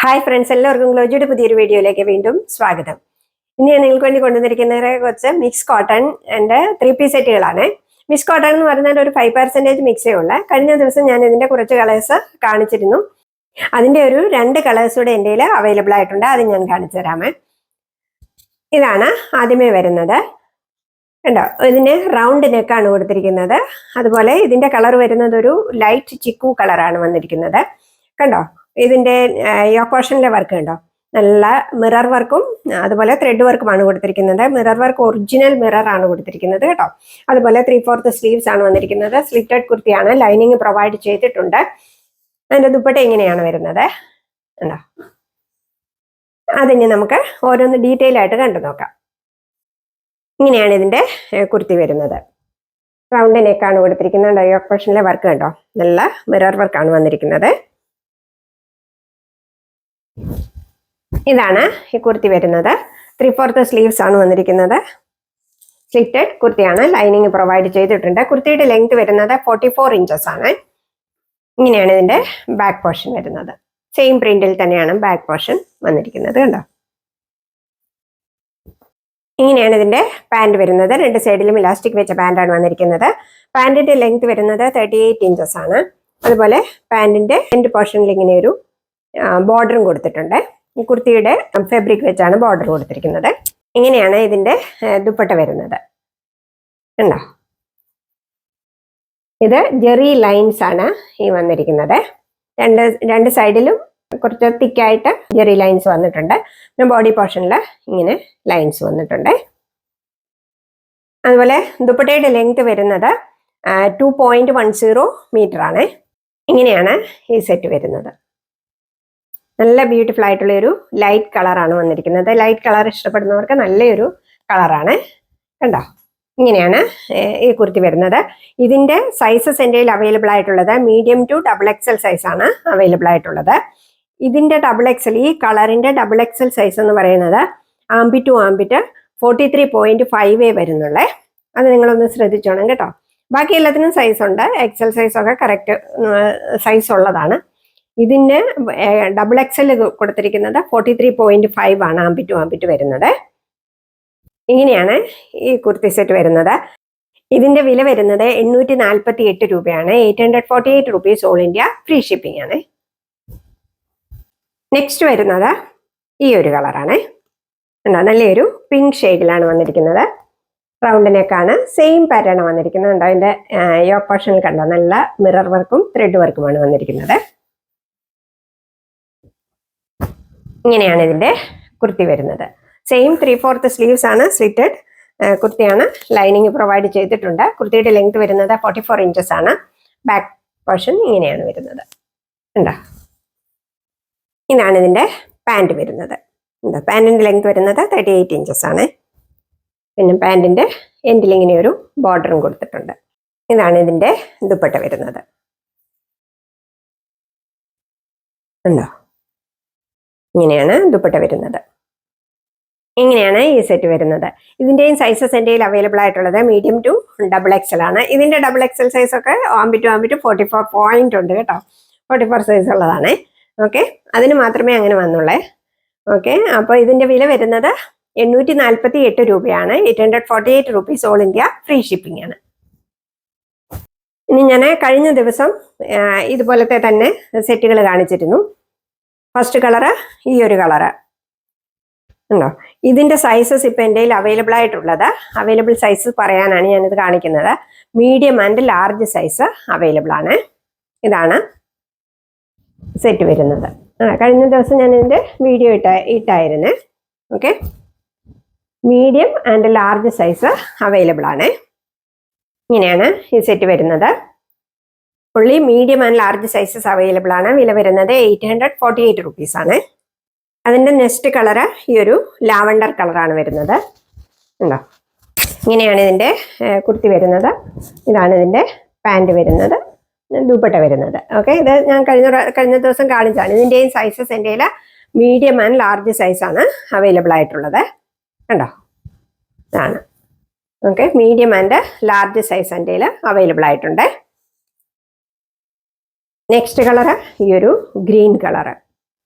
Hi friends, എല്ലാവർക്കും ഗ്ലോജിയുടെ പുതിയൊരു വീഡിയോയിലേക്ക് വീണ്ടും സ്വാഗതം. ഇന്ന് ഞാൻ നിങ്ങൾക്ക് വേണ്ടി കൊണ്ടുവന്നിരിക്കുന്നത് കുറച്ച് മിക്സ് കോട്ടൺ ആൻഡ് 3 പീസ് സെറ്റുകളാണ്. മിക്സ് കോട്ടൺ എന്ന് പറഞ്ഞാൽ ഒരു 5% മിക്സേ ഉള്ള. കഴിഞ്ഞ ദിവസം ഞാൻ ഇതിന്റെ കുറച്ച് കളേഴ്സ് കാണിച്ചിരുന്നു. അതിന്റെ ഒരു 2 കളേഴ്സ് കൂടെ എൻ്റെ കയ്യിൽ അവൈലബിൾ ആയിട്ടുണ്ട്. അത് ഞാൻ കാണിച്ചു തരാമേ. ഇതാണ് ആദ്യമേ വരുന്നത്. കണ്ടോ, ഇതിന് റൗണ്ട് നെക്കാണ് കൊടുത്തിരിക്കുന്നത്. അതുപോലെ ഇതിന്റെ കളർ വരുന്നത് ഒരു ലൈറ്റ് ചിക്കു കളറാണ് വന്നിരിക്കുന്നത്. കണ്ടോ, ഇതിന്റെ യോക്ക് പോർഷനിലെ വർക്ക് കണ്ടോ, നല്ല മിറർ വർക്കും അതുപോലെ ത്രെഡ് വർക്കുമാണ് കൊടുത്തിരിക്കുന്നത്. മിറർ വർക്ക് ഒറിജിനൽ മിറർ ആണ് കൊടുത്തിരിക്കുന്നത് കേട്ടോ. അതുപോലെ 3/4 സ്ലീവ്സ് ആണ് വന്നിരിക്കുന്നത്. സ്ലിറ്റഡ് കുർത്തിയാണ്, ലൈനിങ് പ്രൊവൈഡ് ചെയ്തിട്ടുണ്ട്. അതിന്റെ ദുപ്പട്ട ഇങ്ങനെയാണ് വരുന്നത് കണ്ടോ. അതിന് നമുക്ക് ഓരോന്ന് ഡീറ്റെയിൽ ആയിട്ട് കണ്ടു നോക്കാം. ഇങ്ങനെയാണ് ഇതിന്റെ കുർത്തി വരുന്നത്. റൗണ്ട് നെക്കാണ് കൊടുത്തിരിക്കുന്നത്. യോക്ക് പോർഷനിലെ വർക്ക് കണ്ടോ, നല്ല മിറർ വർക്കാണ് വന്നിരിക്കുന്നത്. ഇതാണ് ഈ കുർത്തി വരുന്നത്. 3/4 സ്ലീവ്സ് ആണ് വന്നിരിക്കുന്നത്. സ്ലിറ്റഡ് കുർത്തിയാണ്, ലൈനിങ് പ്രൊവൈഡ് ചെയ്തിട്ടുണ്ട്. കുർത്തിയുടെ ലെങ്ത് വരുന്നത് 44 ഇഞ്ചസ് ആണ്. ഇങ്ങനെയാണ് ഇതിന്റെ ബാക്ക് പോർഷൻ വരുന്നത്. സെയിം പ്രിന്റിൽ തന്നെയാണ് ബാക്ക് പോർഷൻ വന്നിരിക്കുന്നത് കണ്ടോ. ഇങ്ങനെയാണ് ഇതിന്റെ പാന്റ് വരുന്നത്. 2 സൈഡിലും ഇലാസ്റ്റിക് വെച്ച പാന്റാണ് വന്നിരിക്കുന്നത്. പാന്റിന്റെ ലെങ്ത് വരുന്നത് 38 ഇഞ്ചസ് ആണ്. അതുപോലെ പാന്റിന്റെ എൻഡ് പോർഷനിൽ ഇങ്ങനെ ഒരു ബോർഡറും കൊടുത്തിട്ടുണ്ട്. ഈ കുർത്തിയുടെ ഫാബ്രിക് വെച്ചാണ് ബോർഡർ കൊടുത്തിരിക്കുന്നത്. ഇങ്ങനെയാണ് ഇതിന്റെ ദുപ്പട്ട വരുന്നത് കണ്ടോ. ഇത് ജെറി ലൈൻസ് ആണ് ഈ വന്നിരിക്കുന്നത്. രണ്ട് സൈഡിലും കുറച്ച് തിക്കായിട്ട് ജെറി ലൈൻസ് വന്നിട്ടുണ്ട്. പിന്നെ ബോഡി പോർഷനിൽ ഇങ്ങനെ ലൈൻസ് വന്നിട്ടുണ്ട്. അതുപോലെ ദുപ്പട്ടയുടെ ലെങ്ത് വരുന്നത് 2.10 മീറ്റർ ആണ്. ഇങ്ങനെയാണ് ഈ സെറ്റ് വരുന്നത്. നല്ല ബ്യൂട്ടിഫുൾ ആയിട്ടുള്ള ഒരു ലൈറ്റ് കളറാണ് വന്നിരിക്കുന്നത്. ലൈറ്റ് കളർ ഇഷ്ടപ്പെടുന്നവർക്ക് നല്ലൊരു കളറാണ് കണ്ടോ. ഇങ്ങനെയാണ് ഈ കുർത്തി വരുന്നത്. ഇതിന്റെ സൈസസ് എൻ്റെ കയ്യിൽ അവൈലബിൾ ആയിട്ടുള്ളത് മീഡിയം ടു XXL സൈസാണ് അവൈലബിൾ ആയിട്ടുള്ളത്. ഇതിന്റെ XXL, ഈ കളറിന്റെ XXL സൈസ് എന്ന് പറയുന്നത് ആംബി ടു ആംബിറ്റ് 43.5 വരുന്നുള്ളേ. അത് നിങ്ങളൊന്ന് ശ്രദ്ധിച്ചോണം കേട്ടോ. ബാക്കി എല്ലാത്തിനും സൈസ് ഉണ്ട്. XL സൈസൊക്കെ കറക്റ്റ് സൈസ് ഉള്ളതാണ്. ഇതിന്റെ XXL കൊടുത്തിരിക്കുന്നത് 43.5 ആണ് ആംബി ടു ആംബിറ്റ് വരുന്നത്. ഇങ്ങനെയാണ് ഈ കുർത്തി സെറ്റ് വരുന്നത്. ഇതിന്റെ വില വരുന്നത് 848 രൂപയാണ്. 848 rupees all India free shipping ആണ്. നെക്സ്റ്റ് വരുന്നത് ഈ ഒരു കളറാണ്. നല്ലൊരു പിങ്ക് ഷെയ്ഡിലാണ് വന്നിരിക്കുന്നത്. റൗണ്ട് നെക്കാണ്, സെയിം പാറ്റേൺ വന്നിരിക്കുന്നത്. അതിന്റെ യോക്ക് പോർഷനിൽ കണ്ടോ, നല്ല മിറർ വർക്കും ത്രെഡ് വർക്കുമാണ് വന്നിരിക്കുന്നത്. ഇങ്ങനെയാണ് ഇതിന്റെ കുർത്തി വരുന്നത്. സെയിം 3/4 സ്ലീവ്സ് ആണ്, സ്ലിറ്റഡ് കുർത്തിയാണ്, ലൈനിങ് പ്രൊവൈഡ് ചെയ്തിട്ടുണ്ട്. കുർത്തിയുടെ ലെങ്ത് വരുന്നത് 44 ഇഞ്ചസ് ആണ്. ബാക്ക് പോർഷൻ ഇങ്ങനെയാണ് വരുന്നത് ഉണ്ടോ. ഇതാണ് ഇതിന്റെ പാൻറ് വരുന്നത്. പാൻറിന്റെ ലെങ്ത് വരുന്നത് 38 ഇഞ്ചസ് ആണ്. പിന്നെ പാൻറിന്റെ എൻഡിൽ ഇങ്ങനെ ഒരു ബോർഡറും കൊടുത്തിട്ടുണ്ട്. ഇതാണ് ഇതിന്റെ ദുപ്പട്ട വരുന്നത് ഉണ്ടോ. ഇങ്ങനെയാണ് ദുപ്പട്ട വരുന്നത്. ഇങ്ങനെയാണ് ഈ സെറ്റ് വരുന്നത്. ഇതിന്റെയും സൈസസ് എൻ്റെ കയ്യിൽ അവൈലബിൾ ആയിട്ടുള്ളത് മീഡിയം ടു XXL ആണ്. ഇതിന്റെ XXL സൈസ് ഒക്കെ ആംബി ടു ആംബിറ്റ് 44 പോയിന്റ് ഉണ്ട് കേട്ടോ. 44 സൈസ് ഉള്ളതാണ്. ഓക്കെ, അതിന് മാത്രമേ അങ്ങനെ വന്നുള്ളേ. ഓക്കെ, അപ്പോൾ ഇതിന്റെ വില വരുന്നത് 848 രൂപയാണ്. 848 rupees all India free shipping ആണ്. ഇനി ഞാൻ കഴിഞ്ഞ ദിവസം ഇതുപോലത്തെ തന്നെ സെറ്റുകൾ കാണിച്ചിരുന്നു. ഫസ്റ്റ് കളറ് ഈ ഒരു കളറ് ഉണ്ടോ. ഇതിന്റെ സൈസസ് ഇപ്പം എൻ്റെ കയ്യിൽ അവൈലബിൾ ആയിട്ടുള്ളത്, അവൈലബിൾ സൈസ് പറയാനാണ് ഞാനിത് കാണിക്കുന്നത്. Medium and large size available ആണ്. ഇതാണ് സെറ്റ് വരുന്നത്. കഴിഞ്ഞ ദിവസം ഞാൻ ഇതിന്റെ വീഡിയോ ഇട്ടായിരുന്നു. Okay, medium and large size available ആണ്. ഇങ്ങനെയാണ് ഈ സെറ്റ് വരുന്നത്. ഉള്ളി medium and large sizes available ആണ്. വില വരുന്നത് 848 റുപ്പീസ് ആണ്. അതിന്റെ നെക്സ്റ്റ് കളറ് ഈ ഒരു ലാവണ്ടർ കളറാണ് വരുന്നത് ഉണ്ടോ. ഇങ്ങനെയാണ് ഇതിന്റെ കുർത്തി വരുന്നത്. ഇതാണ് ഇതിന്റെ പാൻറ് വരുന്നത്, ദുപ്പട്ട വരുന്നത്. ഓക്കെ, ഇത് ഞാൻ കഴിഞ്ഞ ദിവസം കാണിച്ചാണ്. ഇതിന്റെയും സൈസസ് എൻ്റെ കയ്യിൽ മീഡിയം ആൻഡ് ലാർജ് സൈസാണ് അവൈലബിൾ ആയിട്ടുള്ളത് കണ്ടോ. ഇതാണ് okay, medium and large size എൻ്റെ കയ്യിൽ അവൈലബിൾ ആയിട്ടുണ്ട്. നെക്സ്റ്റ് കളറ് ഈ ഒരു ഗ്രീൻ കളറ്.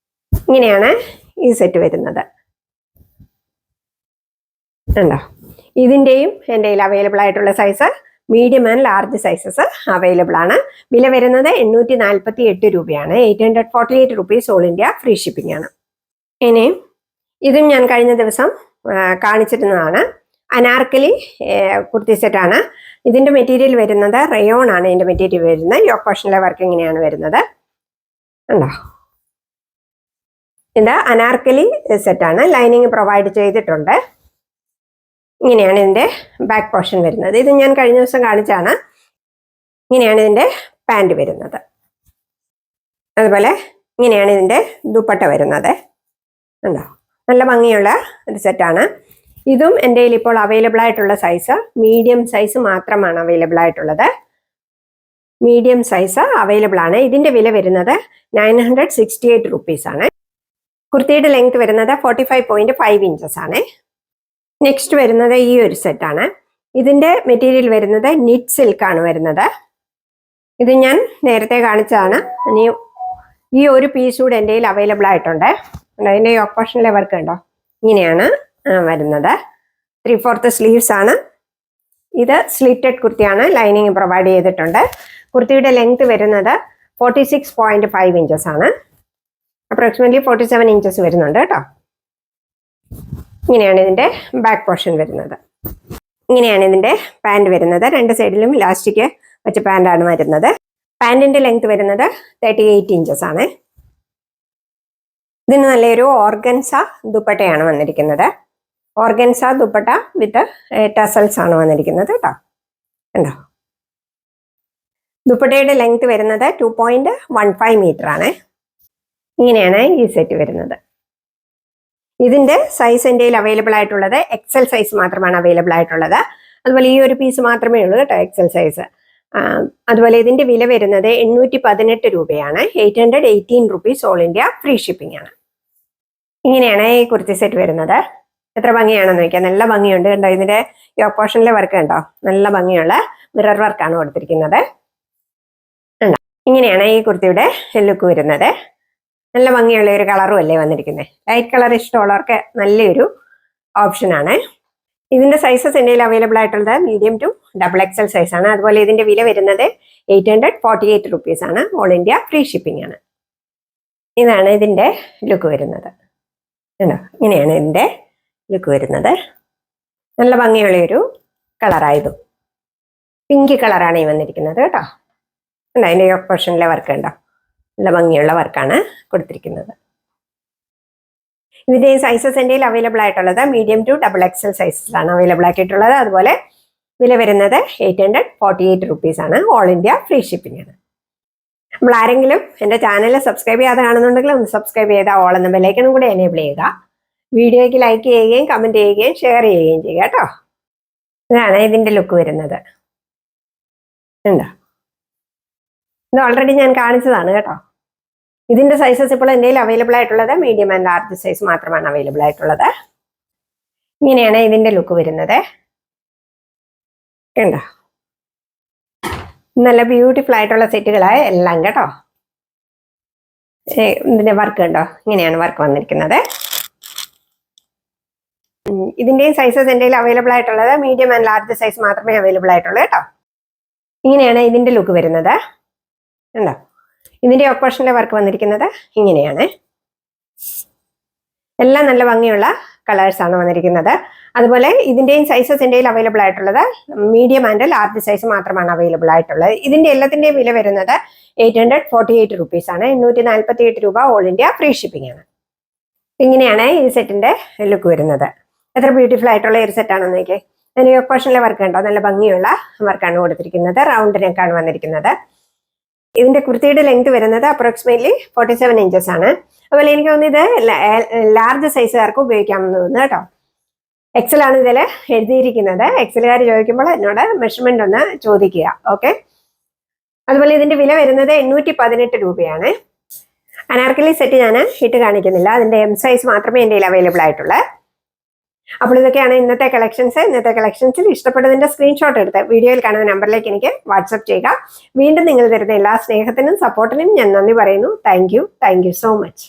ഇങ്ങനെയാണ് ഈ സെറ്റ് വരുന്നത്. ഉണ്ടോ? ഇതിൻ്റെയും എൻ്റെ കയ്യിൽ അവൈലബിൾ ആയിട്ടുള്ള size medium and large sizes available ആണ്. വില വരുന്നത് 848 രൂപയാണ്. 848 rupees all India free shipping ആണ്. ഇനി ഇതും ഞാൻ കഴിഞ്ഞ ദിവസം കാണിച്ചിരുന്നതാണ്. അനാർക്കലി കുർത്തി സെറ്റാണ്. ഇതിന്റെ മെറ്റീരിയൽ വരുന്നത് റയോൺ ആണ്. ഇതിന്റെ മെറ്റീരിയൽ വരുന്നത് യോക്ക് പോർഷനിലെ വർക്ക് ഇങ്ങനെയാണ് വരുന്നത്. ഉണ്ടോ? ഇത് അനാർക്കലി സെറ്റാണ്. ലൈനിങ് പ്രൊവൈഡ് ചെയ്തിട്ടുണ്ട്. ഇങ്ങനെയാണ് ഇതിന്റെ ബാക്ക് പോർഷൻ വരുന്നത്. ഇത് ഞാൻ കഴിഞ്ഞ ദിവസം കാണിച്ചാണ്. ഇങ്ങനെയാണ് ഇതിന്റെ പാൻറ് വരുന്നത്. അതുപോലെ ഇങ്ങനെയാണ് ഇതിന്റെ ദുപ്പട്ട വരുന്നത്. ഉണ്ടോ? നല്ല ഭംഗിയുള്ള ഒരു സെറ്റാണ്. ഇതും എൻ്റെ കയ്യിൽ ഇപ്പോൾ അവൈലബിൾ ആയിട്ടുള്ള സൈസ് മീഡിയം സൈസ് മാത്രമാണ് അവൈലബിൾ ആയിട്ടുള്ളത്. മീഡിയം സൈസ് അവൈലബിൾ ആണ്. ഇതിന്റെ വില വരുന്നത് 968 റുപ്പീസ് ആണ്. കുർത്തിയുടെ ലെങ്ത് വരുന്നത് 45.5 ഇഞ്ചസ് ആണ്. നെക്സ്റ്റ് വരുന്നത് ഈ ഒരു സെറ്റാണ്. ഇതിന്റെ മെറ്റീരിയൽ വരുന്നത് നിറ്റ് സിൽക്ക് ആണ് വരുന്നത്. ഇത് ഞാൻ നേരത്തെ കാണിച്ചതാണ്. ഇനി ഈ ഒരു പീസ് കൂടെ എൻ്റെ കയ്യിൽ അവൈലബിൾ ആയിട്ടുണ്ട്. അതിന്റെ യോക്ക് പോർഷനിലെ വർക്ക് ഉണ്ടോ? ഇങ്ങനെയാണ് വരുന്നത്. 3/4 സ്ലീവ്സ് ആണ്. ഇത് സ്ലിറ്റഡ് കുർത്തിയാണ്. ലൈനിങ് പ്രൊവൈഡ് ചെയ്തിട്ടുണ്ട്. കുർത്തിയുടെ ലെങ്ത് വരുന്നത് 46.5 ഇഞ്ചസ് ആണ്. അപ്രോക്സിമേറ്റ്ലി 47 ഇഞ്ചസ് വരുന്നുണ്ട് കേട്ടോ. ഇങ്ങനെയാണ് ഇതിന്റെ ബാക്ക് പോർഷൻ വരുന്നത്. ഇങ്ങനെയാണ് ഇതിന്റെ പാൻറ് വരുന്നത്. രണ്ട് സൈഡിലും ഇലാസ്റ്റിക് വെച്ച പാൻറ്റാണ് വരുന്നത്. പാൻറിന്റെ ലെങ്ത് വരുന്നത് 38 ഇഞ്ചസ് ആണ്. ഇതിന് നല്ലൊരു ഓർഗൻസ ദുപ്പട്ടയാണ് വന്നിരിക്കുന്നത്. ഓർഗൻസ ദുപ്പട്ട വിത്ത് ടസൽസ് ആണ് വന്നിരിക്കുന്നത് കേട്ടോ. ഉണ്ടോ? ദുപ്പട്ടയുടെ ലെങ്ത് വരുന്നത് 2.15 മീറ്റർ ആണ്. ഇങ്ങനെയാണ് ഈ സെറ്റ് വരുന്നത്. ഇതിന്റെ സൈസ് എൻ്റെ കയ്യിൽ അവൈലബിൾ ആയിട്ടുള്ളത് എക്സൽ സൈസ് മാത്രമാണ് അവൈലബിൾ ആയിട്ടുള്ളത്. അതുപോലെ ഈ ഒരു പീസ് മാത്രമേ ഉള്ളൂ കേട്ടോ എക്സൽ സൈസ്. അതുപോലെ ഇതിന്റെ വില വരുന്നത് 818 രൂപയാണ്. 818 rupees all India free shipping ആണ്. ഇങ്ങനെയാണ് ഈ കുർത്തി സെറ്റ് വരുന്നത്. എത്ര ഭംഗിയാണെന്ന് നോക്കിയാൽ നല്ല ഭംഗിയുണ്ട്. കണ്ടോ? ഇതിന്റെ യോക്ക് പോർഷനിലെ വർക്ക് ഉണ്ടോ? നല്ല ഭംഗിയുള്ള മിറർ വർക്കാണ് കൊടുത്തിരിക്കുന്നത്. ഉണ്ടോ? ഇങ്ങനെയാണ് ഈ കുർത്തിയുടെ ലുക്ക് വരുന്നത്. നല്ല ഭംഗിയുള്ള ഒരു കളറും അല്ലേ വന്നിരിക്കുന്നത്. ലൈറ്റ് കളർ ഇഷ്ടമുള്ളവർക്ക് നല്ലൊരു ഓപ്ഷനാണ്. ഇതിന്റെ സൈസസ് എൻ്റെ കയ്യിൽ അവൈലബിൾ ആയിട്ടുള്ളത് മീഡിയം ടു XXL സൈസ് ആണ്. അതുപോലെ ഇതിന്റെ വില വരുന്നത് 848 റുപ്പീസ് ആണ്. ഓൾ ഇന്ത്യ ഫ്രീ ഷിപ്പിംഗ് ആണ്. ഇതാണ് ഇതിന്റെ ലുക്ക് വരുന്നത്. ഉണ്ടോ? ഇങ്ങനെയാണ് ഇതിന്റെ ലുക്ക് വരുന്നത്. നല്ല ഭംഗിയുള്ള ഒരു കളറായതും പിങ്ക് കളറാണ് ഈ വന്നിരിക്കുന്നത് കേട്ടോ. ഉണ്ടോ? അതിന്റെ യോക്ക് പോർഷനിലെ വർക്ക് ഉണ്ടോ? നല്ല ഭംഗിയുള്ള വർക്കാണ് കൊടുത്തിരിക്കുന്നത്. ഇതിന്റെ സൈസസ് എൻ്റെ കയ്യിൽ അവൈലബിൾ ആയിട്ടുള്ളത് മീഡിയം ടു XXL സൈസസിലാണ് അവൈലബിൾ ആക്കിയിട്ടുള്ളത്. അതുപോലെ വില വരുന്നത് 848 റുപ്പീസ് ആണ്. ഓൾ ഇന്ത്യ ഫ്രീ ഷിപ്പിംഗ് ആണ്. നമ്മൾ ആരെങ്കിലും എൻ്റെ ചാനൽ സബ്സ്ക്രൈബ് ചെയ്യാതെ കാണുന്നുണ്ടെങ്കിൽ ഒന്ന് സബ്സ്ക്രൈബ് ചെയ്താൽ ഓൾ എന്ന ബെല്ലൈക്കണും കൂടി എനേബിൾ ചെയ്യുക. വീഡിയോയ്ക്ക് ലൈക്ക് ചെയ്യുകയും കമന്റ് ചെയ്യുകയും ഷെയർ ചെയ്യുകയും ചെയ്യുക കേട്ടോ. ഇതാണ് ഇതിന്റെ ലുക്ക് വരുന്നത്. ഉണ്ടോ? ഇത് ഓൾറെഡി ഞാൻ കാണിച്ചതാണ് കേട്ടോ. ഇതിന്റെ സൈസസ് ഇപ്പോൾ എൻ്റെ കയ്യിൽ അവൈലബിൾ ആയിട്ടുള്ളത് മീഡിയം ആൻഡ് ലാർജ് സൈസ് മാത്രമാണ് അവൈലബിൾ ആയിട്ടുള്ളത്. ഇങ്ങനെയാണ് ഇതിന്റെ ലുക്ക് വരുന്നത്. ഉണ്ടോ? നല്ല ബ്യൂട്ടിഫുൾ ആയിട്ടുള്ള സെറ്റുകളായ എല്ലാം കേട്ടോ. ഇതിന്റെ വർക്ക് ഉണ്ടോ? ഇങ്ങനെയാണ് വർക്ക് വന്നിരിക്കുന്നത്. ഇതിന്റെയും സൈസസ് എൻ്റെ കയ്യിൽ അവൈലബിൾ ആയിട്ടുള്ളത് മീഡിയം ആൻഡ് ലാർജ് സൈസ് മാത്രമേ അവൈലബിൾ ആയിട്ടുള്ളൂ കേട്ടോ. ഇങ്ങനെയാണ് ഇതിന്റെ ലുക്ക് വരുന്നത്. ഉണ്ടോ? ഇതിന്റെ ഓപ്പോഷനിലെ വർക്ക് വന്നിരിക്കുന്നത് ഇങ്ങനെയാണ്. എല്ലാം നല്ല ഭംഗിയുള്ള കളേഴ്സ് ആണ് വന്നിരിക്കുന്നത്. അതുപോലെ ഇതിന്റെയും സൈസസ് എൻ്റെ കയ്യിൽ അവൈലബിൾ ആയിട്ടുള്ളത് മീഡിയം ആൻഡ് ലാർജ് സൈസ് മാത്രമാണ് അവൈലബിൾ ആയിട്ടുള്ളത്. ഇതിന്റെ എല്ലാത്തിന്റെയും വില വരുന്നത് 848 റുപ്പീസ് ആണ്. 848 രൂപ ഓൾ ഇന്ത്യ ഫ്രീ ഷിപ്പിംഗ് ആണ്. ഇങ്ങനെയാണ് ഈ സെറ്റിന്റെ ലുക്ക് വരുന്നത്. എത്ര ബ്യൂട്ടിഫുൾ ആയിട്ടുള്ള ഒരു സെറ്റാണെന്ന് നോക്കിയേ. അതിന് ഓപ്പോഷനിലെ വർക്ക് ഉണ്ടോ? നല്ല ഭംഗിയുള്ള വർക്കാണ് കൊടുത്തിരിക്കുന്നത്. റൗണ്ട് നെക്കാണ് വന്നിരിക്കുന്നത്. ഇതിന്റെ കുർത്തിയുടെ ലെങ്ത് വരുന്നത് അപ്രോക്സിമേറ്റ്ലി 47 ഇഞ്ചസ് ആണ്. അതുപോലെ എനിക്ക് തോന്നുന്നു ഇത് ലാർജ് സൈസുകാർക്ക് ഉപയോഗിക്കാമെന്ന് തോന്നുന്നു കേട്ടോ. എക്സൽ ആണ് ഇതിൽ എഴുതിയിരിക്കുന്നത്. എക്സലുകാർ ചോദിക്കുമ്പോൾ എന്നോട് മെഷർമെന്റ് ഒന്ന് ചോദിക്കുക. ഓക്കെ. അതുപോലെ ഇതിന്റെ വില വരുന്നത് 818 രൂപയാണ്. അനാർക്കലി സെറ്റ് ഞാൻ ഇട്ട് കാണിക്കുന്നില്ല. അതിന്റെ M സൈസ് മാത്രമേ എൻ്റെ കയ്യിൽ അവൈലബിൾ ആയിട്ടുള്ളൂ. അപ്പോൾ ഇതൊക്കെയാണ് ഇന്നത്തെ കളക്ഷൻസ്. ഇന്നത്തെ കളക്ഷൻസിൽ ഇഷ്ടപ്പെട്ടതിന്റെ സ്ക്രീൻഷോട്ട് എടുത്ത് വീഡിയോയിൽ കാണുന്ന നമ്പറിലേക്ക് എനിക്ക് വാട്സപ്പ് ചെയ്യുക. വീണ്ടും നിങ്ങൾ തരുന്ന എല്ലാ സ്നേഹത്തിനും സപ്പോർട്ടിനും ഞാൻ നന്ദി പറയുന്നു. Thank you so much.